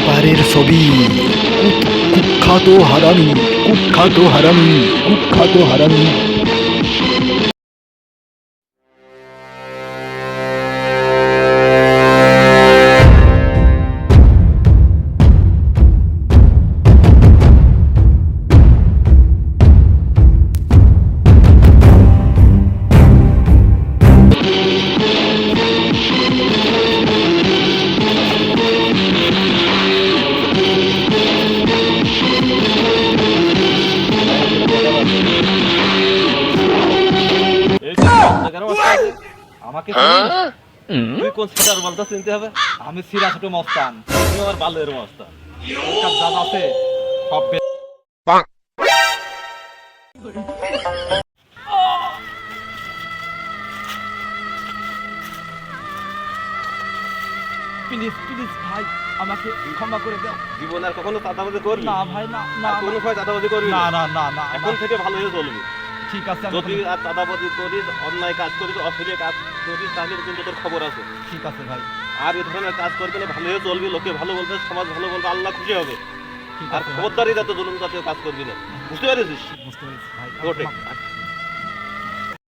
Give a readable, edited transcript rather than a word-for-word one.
এবারের ছবি কুখ্যাত হারামি, কুখ্যাত হারামি, কুখ্যাত হারামি। আমাকে তুই কোন সিটার বলতে চিনতে হবে? আমি সিরা ছোট মস্তান, তুমি আমার বালের মস্তান। সব জান আছে সব প্লিজ প্লিজ ভাই আমাকে ক্ষমা করে দাও। জীবন আর কখনো চাঁদাবাজি করবি না ভাই না আর কোনো সময় চাঁদাবাজি করবি না না না না এখন থেকে ভালো হয়ে চলবি। ঠিক আছে যদি আর চাঁদাবাজি করিস, অন্যায় কাজ করিস, অশ্লীল কাজ করিস, তাহলে কিন্তু তোর খবর আছে। ঠিক আছে ভাই, আর এই ধরনের কাজ করবি না, ভালো হয়ে চলবি, লোকে ভালো বলবে, সমাজ ভালো বলবে, আল্লাহ খুশি হবে। ঠিক আর আছে খবরদারি যাতে জুলুম জাতীয় কাজ করবি না, বুঝতে পেরেছিস? বুঝতে পেরেছি ভাই। ওঠে।